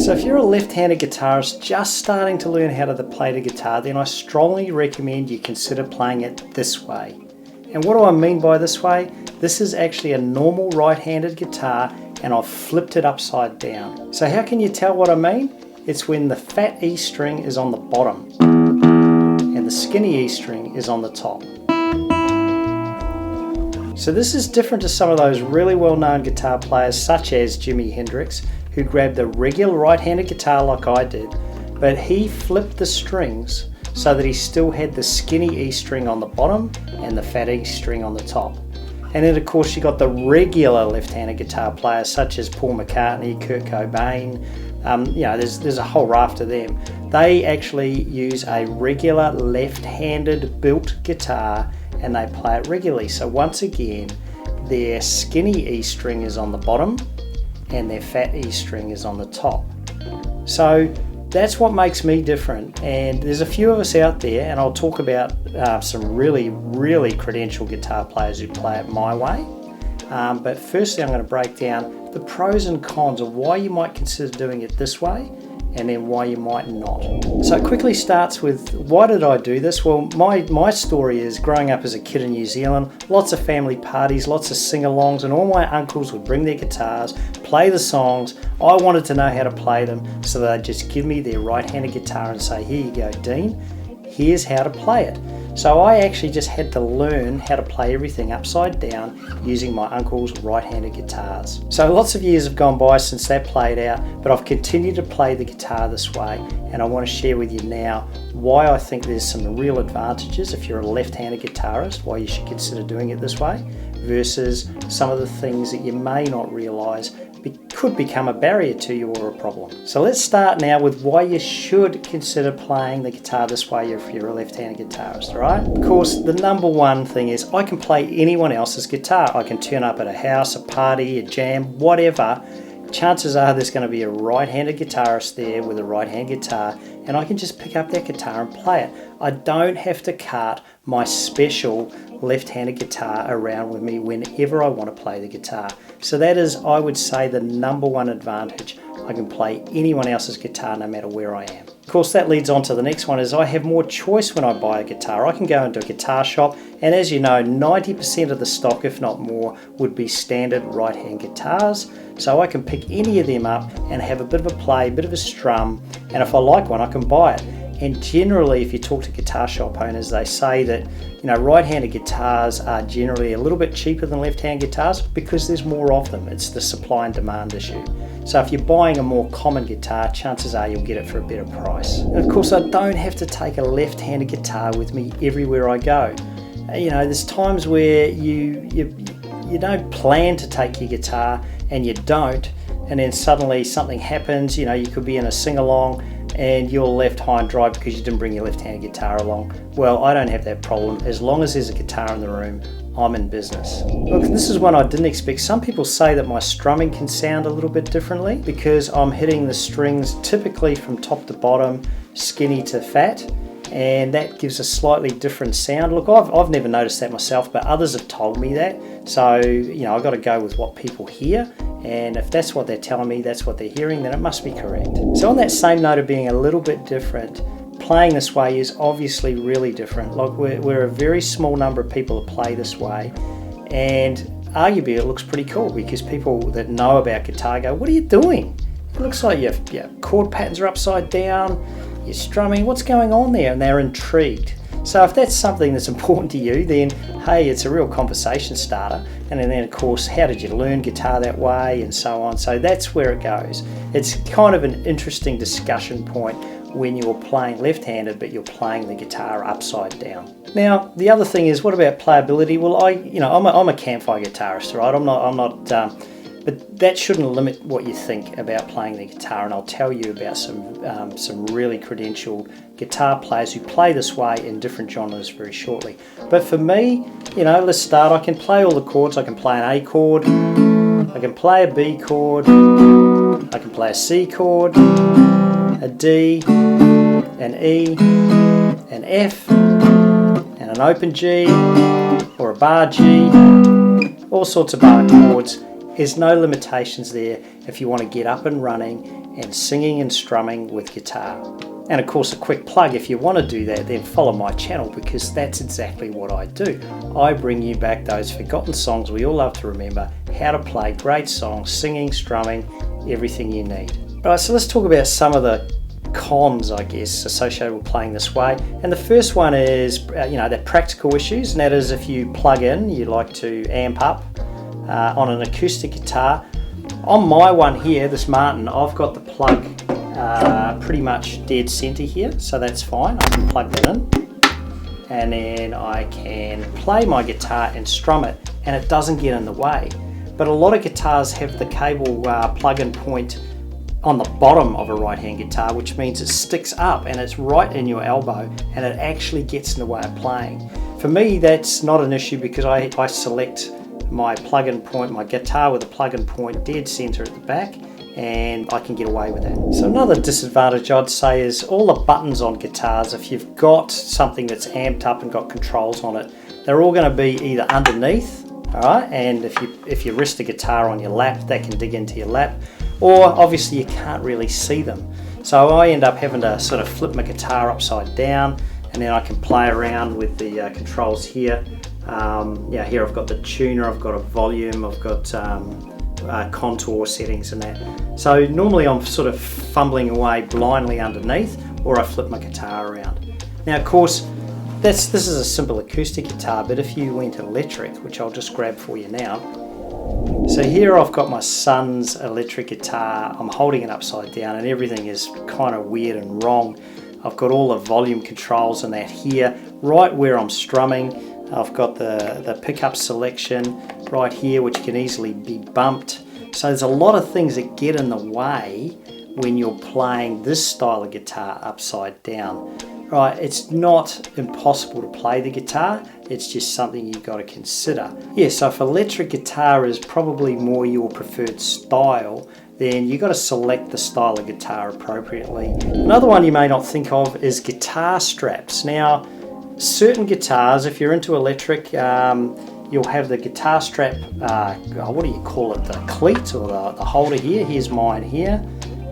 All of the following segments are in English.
So if you're a left-handed guitarist just starting to learn how to play the guitar, then I strongly recommend you consider playing it this way. And what do I mean by this way? This is actually a normal right-handed guitar and I've flipped it upside down. So how can you tell what I mean? It's when the fat E string is on the bottom and the skinny E string is on the top. So this is different to some of those really well-known guitar players such as Jimi Hendrix, who grabbed a regular right-handed guitar like I did, but he flipped the strings so that he still had the skinny E string on the bottom and the fat E string on the top. And then of course you got the regular left-handed guitar players such as Paul McCartney, Kurt Cobain, there's a whole raft of them. They actually use a regular left-handed built guitar and they play it regularly. So once again, their skinny E string is on the bottom and their fat E string is on the top. So that's what makes me different, and there's a few of us out there, and I'll talk about some really credentialed guitar players who play it my way. But firstly I'm going to break down the pros and cons of why you might consider doing it this way and then why you might not. So it quickly starts with, why did I do this? Well, my story is growing up as a kid in New Zealand, lots of family parties, lots of sing-alongs, and all my uncles would bring their guitars, play the songs. I wanted to know how to play them, so they'd just give me their right-handed guitar and say, here you go, Dean, here's how to play it. So I actually just had to learn how to play everything upside down using my uncle's right-handed guitars. So lots of years have gone by since that played out, but I've continued to play the guitar this way, and I want to share with you now why I think there's some real advantages if you're a left-handed guitarist, why you should consider doing it this way, versus some of the things that you may not realise could become a barrier to you or a problem. So let's start now with why you should consider playing the guitar this way if you're a left-handed guitarist, alright? Of course, the number one thing is I can play anyone else's guitar. I can turn up at a house, a party, a jam, whatever. Chances are there's going to be a right-handed guitarist there with a right-hand guitar, and I can just pick up that guitar and play it. I don't have to cart my special left-handed guitar around with me whenever I want to play the guitar. So that is, I would say, the number one advantage. I can play anyone else's guitar no matter where I am. Of course, that leads on to the next one, is I have more choice when I buy a guitar. I can go into a guitar shop, and as you know, 90% of the stock, if not more, would be standard right-hand guitars. So I can pick any of them up and have a bit of a play, a bit of a strum, and if I like one, I can buy it. And generally, if you talk to guitar shop owners, they say that right-handed guitars are generally a little bit cheaper than left-hand guitars because there's more of them. It's the supply and demand issue. So if you're buying a more common guitar, chances are you'll get it for a better price. And of course, I don't have to take a left-handed guitar with me everywhere I go. There's times where you don't plan to take your guitar and you don't, and then suddenly something happens. You could be in a sing-along and you're left high and dry because you didn't bring your left-handed guitar along. Well, I don't have that problem. As long as there's a guitar in the room, I'm in business. Look, this is one I didn't expect. Some people say that my strumming can sound a little bit differently because I'm hitting the strings typically from top to bottom, skinny to fat, and that gives a slightly different sound. Look, I've never noticed that myself, but others have told me that. So, I've got to go with what people hear. And if that's what they're telling me, that's what they're hearing, then it must be correct. So on that same note of being a little bit different, playing this way is obviously really different. Like we're a very small number of people that play this way, and arguably it looks pretty cool because people that know about guitar go, what are you doing? It looks like your chord patterns are upside down, you're strumming, what's going on there? And they're intrigued. So if that's something that's important to you, then hey, it's a real conversation starter. And then of course, how did you learn guitar that way, and so on. So that's where it goes. It's kind of an interesting discussion point when you're playing left-handed, but you're playing the guitar upside down. Now, the other thing is, what about playability? Well, I'm a Campfire guitarist, right? I'm not. But that shouldn't limit what you think about playing the guitar, and I'll tell you about some really credentialed guitar players who play this way in different genres very shortly. But for me, let's start. I can play all the chords. I can play an A chord, I can play a B chord, I can play a C chord, a D, an E, an F, and an open G, or a bar G, all sorts of bar chords. There's no limitations there if you want to get up and running and singing and strumming with guitar. And of course, a quick plug, if you want to do that, then follow my channel, because that's exactly what I do. I bring you back those forgotten songs we all love to remember, how to play great songs, singing, strumming, everything you need. All right, so let's talk about some of the cons, I guess, associated with playing this way. And the first one is, the practical issues, and that is if you plug in, you like to amp up on an acoustic guitar. On my one here, this Martin, I've got the plug pretty much dead center here, so that's fine. I can plug that in, and then I can play my guitar and strum it, and it doesn't get in the way. But a lot of guitars have the cable plug-in point on the bottom of a right-hand guitar, which means it sticks up and it's right in your elbow, and it actually gets in the way of playing. For me, that's not an issue, because I select my plug-in point, my guitar with a plug-in point dead center at the back, and I can get away with that. So another disadvantage I'd say is all the buttons on guitars. If you've got something that's amped up and got controls on it, they're all going to be either underneath, all right, and if you rest the guitar on your lap, that can dig into your lap, or obviously you can't really see them. So I end up having to sort of flip my guitar upside down, and then I can play around with the controls here. Here I've got the tuner, I've got a volume, I've got contour settings and that. So normally I'm sort of fumbling away blindly underneath, or I flip my guitar around. Now of course, this is a simple acoustic guitar, but if you went electric, which I'll just grab for you now. So here I've got my son's electric guitar, I'm holding it upside down, and everything is kind of weird and wrong. I've got all the volume controls and that here, right where I'm strumming. I've got the pickup selection right here, which can easily be bumped. So there's a lot of things that get in the way when you're playing this style of guitar upside down. Right, it's not impossible to play the guitar, it's just something you've got to consider. Yeah, so if electric guitar is probably more your preferred style, then you've got to select the style of guitar appropriately. Another one you may not think of is guitar straps. Now, certain guitars, if you're into electric, you'll have the guitar strap, what do you call it, the cleat or the holder here. Here's mine here.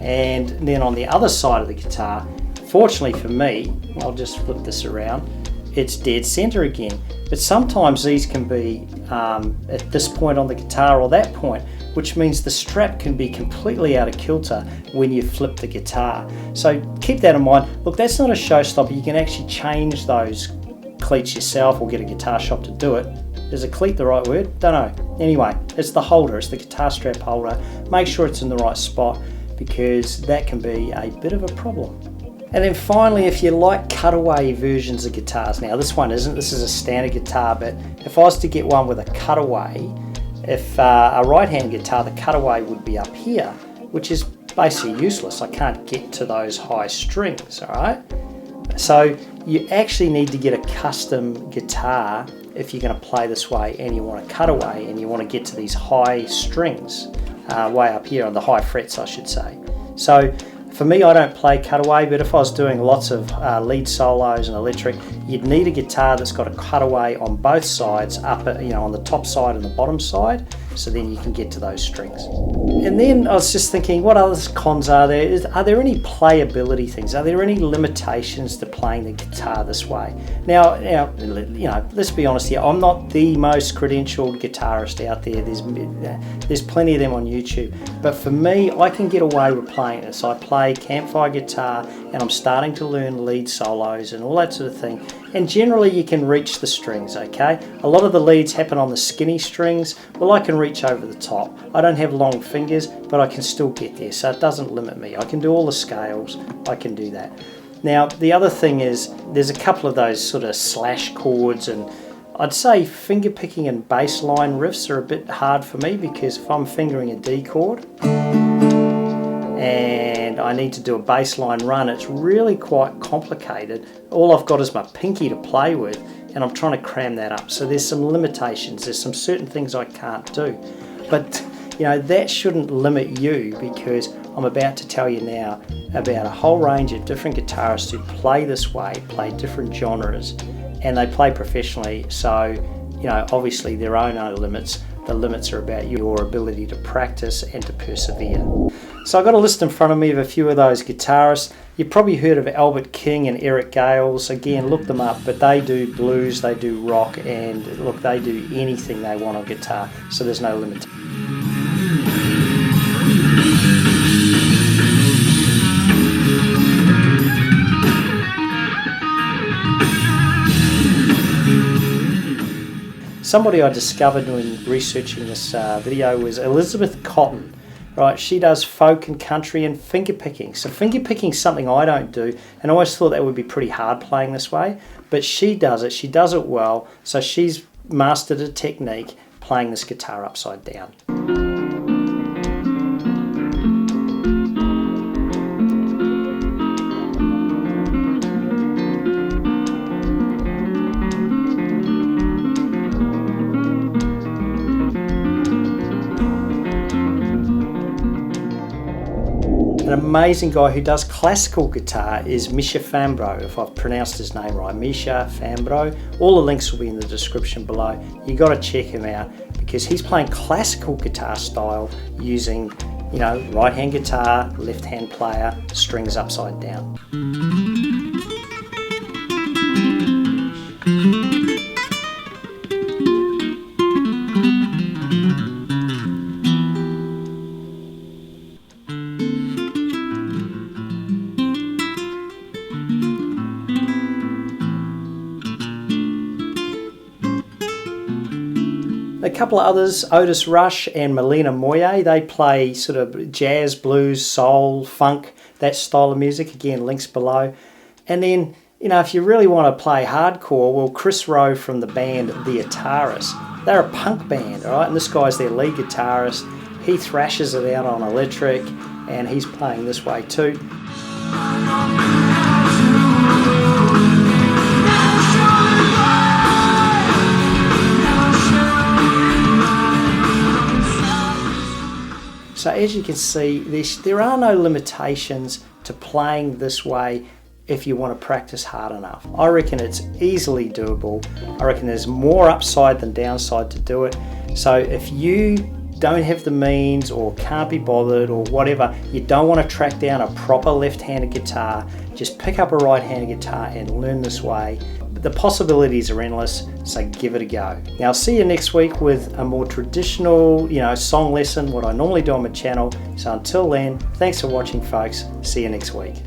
And then on the other side of the guitar, fortunately for me, I'll just flip this around, it's dead center again. But sometimes these can be at this point on the guitar or that point, which means the strap can be completely out of kilter when you flip the guitar. So keep that in mind. Look, that's not a showstopper. You can actually change those cleats yourself or get a guitar shop to do it. Is a cleat the right word? Don't know. Anyway, it's the holder, it's the guitar strap holder. Make sure it's in the right spot, because that can be a bit of a problem. And then finally, if you like cutaway versions of guitars, now this one isn't, this is a standard guitar, but if I was to get one with a cutaway, if a right-hand guitar, the cutaway would be up here, which is basically useless. I can't get to those high strings, all right? So you actually need to get a custom guitar if you're going to play this way and you want a cutaway and you want to get to these high strings, way up here on the high frets, I should say. So for me, I don't play cutaway, but if I was doing lots of lead solos and electric, you'd need a guitar that's got a cutaway on both sides, up at, on the top side and the bottom side, so then you can get to those strings. And then I was just thinking, what other cons are there? Are there any playability things? Are there any limitations to playing the guitar this way? Now, let's be honest here, I'm not the most credentialed guitarist out there. There's plenty of them on YouTube. But for me, I can get away with playing this. I play Campfire guitar and I'm starting to learn lead solos and all that sort of thing. And generally you can reach the strings, okay? A lot of the leads happen on the skinny strings. Well, I can reach over the top. I don't have long fingers, but I can still get there, so it doesn't limit me. I can do all the scales, I can do that. Now, the other thing is, there's a couple of those sort of slash chords, and I'd say finger picking and bass line riffs are a bit hard for me, because if I'm fingering a D chord, and I need to do a bass line run, it's really quite complicated. All I've got is my pinky to play with, and I'm trying to cram that up. So there's some limitations, there's some certain things I can't do. But that shouldn't limit you, because I'm about to tell you now about a whole range of different guitarists who play this way, play different genres, and they play professionally. So, obviously there are no limits. The limits are about your ability to practice and to persevere. So I've got a list in front of me of a few of those guitarists. You've probably heard of Albert King and Eric Gales. Again, look them up, but they do blues, they do rock, and look, they do anything they want on guitar, so there's no limit. Somebody I discovered when researching this video was Elizabeth Cotton. Right, she does folk and country and fingerpicking. So fingerpicking is something I don't do, and I always thought that would be pretty hard playing this way, but she does it well, so she's mastered a technique playing this guitar upside down. An amazing guy who does classical guitar is Misha Fambro, if I've pronounced his name right, Misha Fambro. All the links will be in the description below. You got to check him out because he's playing classical guitar style using, you know, right hand guitar, left hand player, strings upside down. A couple of others, Otis Rush and Melina Moye, they play sort of jazz, blues, soul, funk, that style of music. Again, links below. And then, you know, if you really want to play hardcore, well, Chris Rowe from the band The Guitarists, they're a punk band, all right? And this guy's their lead guitarist. He thrashes it out on electric, and he's playing this way too. So as you can see, there are no limitations to playing this way if you want to practice hard enough. I reckon it's easily doable. I reckon there's more upside than downside to do it. So if you don't have the means or can't be bothered or whatever, you don't want to track down a proper left-handed guitar, just pick up a right-handed guitar and learn this way. The possibilities are endless, so give it a go. Now I'll see you next week with a more traditional, song lesson, what I normally do on my channel. So until then, thanks for watching folks. See you next week.